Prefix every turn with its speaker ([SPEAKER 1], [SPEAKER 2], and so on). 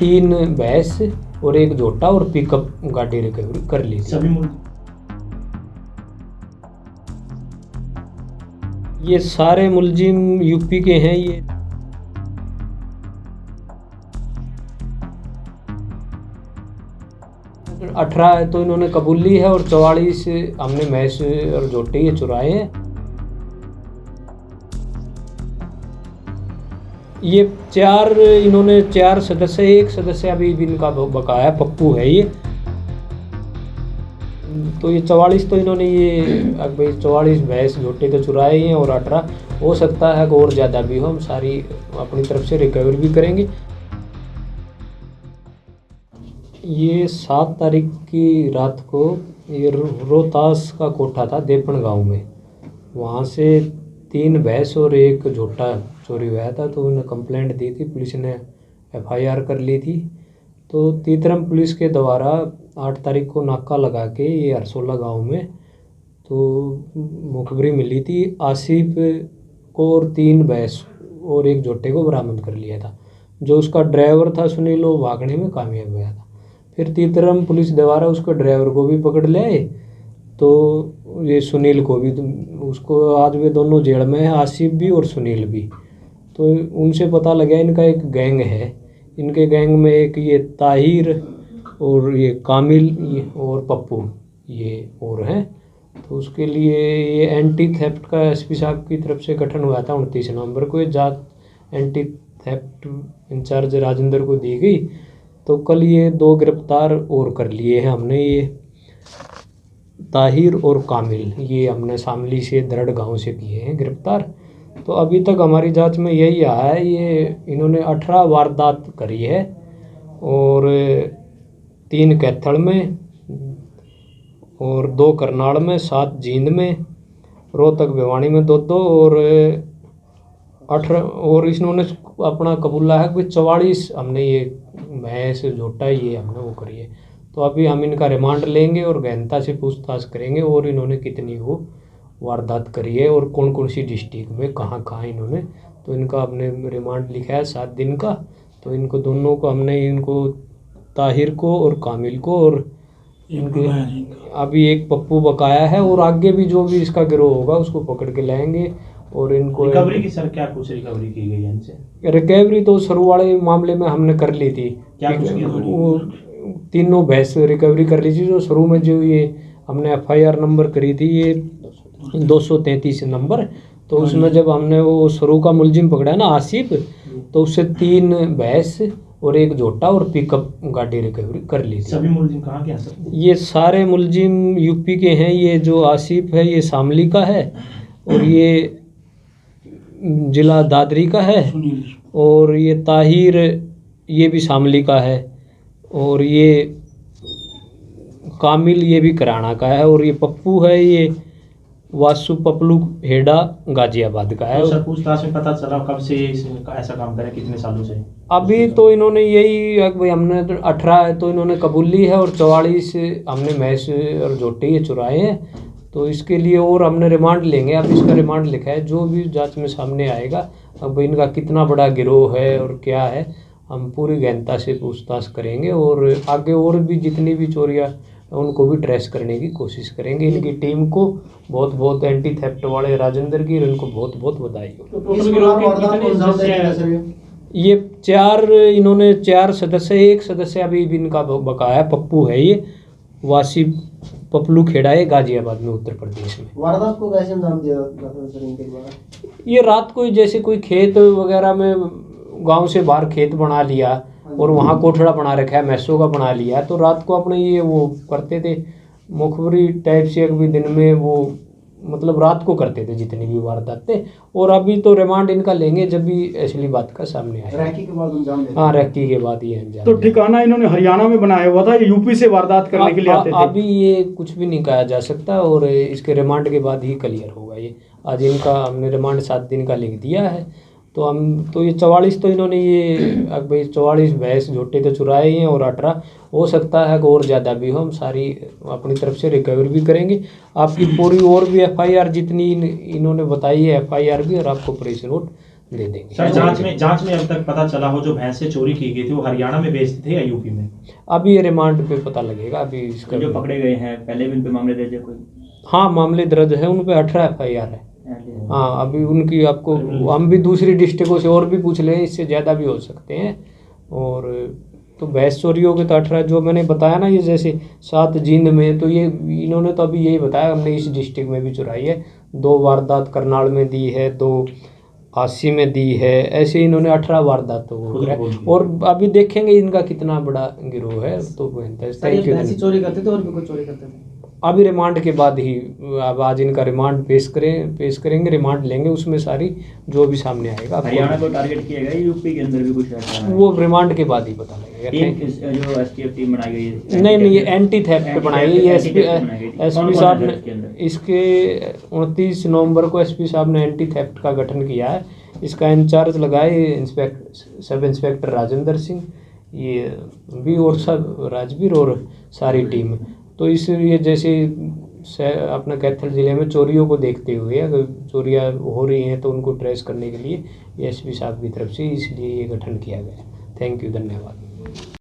[SPEAKER 1] 3 भैंस और एक झोटा और पिकअप गाड़ी रिकवरी कर ली थी। ये सारे मुलजिम यूपी के हैं। ये 18 तो इन्होंने कबूल ली है और 44 हमने भैंस और झोटे ये चुराए हैं। ये 4 सदस्य, एक सदस्य अभी भी इनका बकाया पप्पू है। ये तो ये 44 तो इन्होंने ये भाई 44 भैंस झोटे तो चुराए हैं और 18 हो सकता है कि और ज़्यादा भी हो। हम सारी अपनी तरफ से रिकवर भी करेंगे। ये 7 तारीख की रात को ये रोहतास का कोठा था देपन गांव में, वहाँ से 3 भैंस और एक झोटा चोरी हुआ था। तो उन्होंने कंप्लेंट दी थी, पुलिस ने FIR कर ली थी। तो तीतरम पुलिस के द्वारा 8 तारीख को नाका लगा के ये हरसोला गांव में तो मुखबरी मिली थी। आसिफ को और 3 भैंस और एक झोटे को बरामद कर लिया था। जो उसका ड्राइवर था सुनील, वो भागने में कामयाब हुआ था। फिर तीतरम पुलिस द्वारा उसके ड्राइवर को भी पकड़ ले आए। तो ये सुनील को भी, उसको आज वे दोनों जेल में है, आसिफ भी और सुनील भी। तो उनसे पता लगा इनका एक गैंग है। इनके गैंग में एक ये ताहिर और ये कामिल और पप्पू ये और हैं। तो उसके लिए ये एंटी थेफ्ट का SP साहब की तरफ से गठन हुआ था 29 नवंबर को। ये जांच एंटी थेफ्ट इंचार्ज राजेंद्र को दी गई। तो कल ये 2 गिरफ्तार और कर लिए हैं हमने। ये ताहिर और कामिल ये हमने शामली से दरड़ गांव से किए हैं गिरफ्तार। तो अभी तक हमारी जांच में यही आया है, ये इन्होंने 18 वारदात करी है और 3 कैथल में और 2 करनाल में, 7 जींद में, रोहतक भिवानी में 2 और 18 और इन्होंने अपना कबूला है कि 44 हमने ये भैंस झोटा ये हमने वो करी है। तो अभी हम इनका रिमांड लेंगे और गहनता से पूछताछ करेंगे और इन्होंने कितनी वो वारदात करी है और कौन कौन सी डिस्ट्रिक्ट में कहाँ कहाँ इन्होंने। तो इनका हमने रिमांड लिखा है 7 दिन का। तो इनको दोनों को हमने, इनको ताहिर को और कामिल को और इनके अभी एक पप्पू बकाया है और आगे भी जो भी इसका गिरोह होगा उसको पकड़ के लाएंगे। और इनको
[SPEAKER 2] रिकवरी की सर क्या कुछ रिकवरी की गई है इनसे?
[SPEAKER 1] रिकवरी तो शुरू वाले मामले में हमने कर ली थी।
[SPEAKER 2] क्या कुछ
[SPEAKER 1] वो 3 भैंस रिकवरी कर ली थी। जो शुरू में जो ये हमने FIR नंबर करी थी ये 233 नंबर। तो उसमें जब हमने वो शुरू का मुलजिम पकड़ा ना आसिफ, तो उससे 3 भैंस और एक झोटा और पिकअप गाड़ी रिकवरी कर ली थी।
[SPEAKER 2] सभी मुलजिम कहाँ के हैं सर?
[SPEAKER 1] ये सारे मुलजिम यूपी के हैं। ये जो आसिफ है ये शामली का है और ये जिला दादरी का है और ये ताहिर ये भी शामली का है और ये कामिल ये भी कराना का है और ये पप्पू है ये वासु पपलू हेडा गाजियाबाद का है।
[SPEAKER 2] तो सर पूछताछ में पता चला कब से ऐसा काम करे, कितने सालों से?
[SPEAKER 1] अभी तो इन्होंने यही भाई हमने 18 तो इन्होंने कबूल ली है और 44 हमने भैंस और झोटे ये चुराए हैं। तो इसके लिए और हमने रिमांड लेंगे। अब इसका रिमांड लिखा है, जो भी जांच में सामने आएगा अब इनका कितना बड़ा गिरोह है और क्या है हम पूरी गहनता से पूछताछ करेंगे और आगे और भी जितनी भी चोरियां उनको भी ट्रेस करने की कोशिश करेंगे। इनकी टीम को बहुत बहुत एंटी थेफ्ट वाले राजेंद्र की इनको बहुत बहुत बधाई हो। ये 4 सदस्य, एक सदस्य अभी भी इनका बकाया पप्पू है। ये वासी पपलू खेड़ा है गाजियाबाद में उत्तर प्रदेश में।
[SPEAKER 3] वारदात को कैसे अंजाम दिया सर इनके द्वारा?
[SPEAKER 1] ये रात को जैसे कोई खेत वगैरह में गांव से बाहर खेत बना लिया और वहाँ कोठड़ा बना रखा है, मैसों का बना लिया। तो रात को अपने ये वो करते थे मुखबरी टाइप से, भी दिन में वो मतलब रात को करते थे जितनी भी वारदात थे। और अभी तो रिमांड इनका लेंगे जब भी असली बात का सामने आए।
[SPEAKER 3] रैकी के बाद अंजाम देते?
[SPEAKER 1] हाँ, रैकी के बाद ये अंजाम।
[SPEAKER 4] तो ठिकाना इन्होंने हरियाणा में बनाया हुआ था, यूपी से वारदात करने के लिए आते थे?
[SPEAKER 1] अभी ये कुछ भी नहीं कहा जा सकता और इसके रिमांड के बाद ही क्लियर होगा। ये आज इनका हमने रिमांड 7 दिन का लिख दिया है। तो हम तो ये 44 तो इन्होंने ये भाई 44 भैंस झोटे तो चुराए ही हैं और 18 हो सकता है कि और ज़्यादा भी हो। हम सारी अपनी तरफ से रिकवर भी करेंगे। आपकी पूरी और भी FIR जितनी इन्होंने बताई है FIR भी और आपको प्रेस नोट दे देंगे।
[SPEAKER 2] सर जांच में अब तक पता चला हो जो भैंसें चोरी की गई थी वो हरियाणा में बेचते थे या यूपी में?
[SPEAKER 1] अभी ये रिमांड पे पता लगेगा। अभी इसका
[SPEAKER 5] जो पकड़े गए हैं पहले भी उन पे मामले दर्ज है कोई?
[SPEAKER 1] हाँ, मामले दर्ज है, उन पे 18 FIR है। हाँ, अभी उनकी आपको हम भी दूसरी डिस्ट्रिक्टों से और भी पूछ लें, इससे ज़्यादा भी हो सकते हैं। और तो भैंस चोरियों के तो 18 जो मैंने बताया ना, ये जैसे 7 जींद में, तो ये इन्होंने तो अभी यही बताया हमने इस डिस्ट्रिक्ट में भी चुराई है। 2 वारदात करनाल में दी है, 2 आसी में दी है, ऐसे इन्होंने 18 वारदात तो वो करा है। और अभी देखेंगे इनका कितना बड़ा गिरोह है। तो थैंक यू।
[SPEAKER 3] भैंसी चोरी करते थे और भी कुछ चोरी करते थे?
[SPEAKER 1] अभी रिमांड के बाद ही, अब आज इनका रिमांड पेश करेंगे, रिमांड लेंगे, उसमें सारी जो भी सामने आएगा।
[SPEAKER 5] हरियाणा को टारगेट किया गया, यूपी के अंदर भी कुछ ऐसा है?
[SPEAKER 1] वो रिमांड के बाद ही पता लगेगा।
[SPEAKER 5] जो STF टीम बनाई गई है?
[SPEAKER 1] नहीं, ये एंटी थेफ्ट बनाई है। ये एसपी साहब ने इसके 29 नवंबर को एसपी साहब ने एंटी थेफ्ट का गठन किया है। इसका इंचार्ज लगाए सब इंस्पेक्टर राजेंद्र सिंह, ये भी और सब राजवीर और सारी टीम। तो इसलिए जैसे अपना कैथल ज़िले में चोरियों को देखते हुए, अगर चोरियाँ हो रही हैं तो उनको ट्रेस करने के लिए एसपी साहब की तरफ से इसलिए ये गठन किया गया। थैंक यू, धन्यवाद।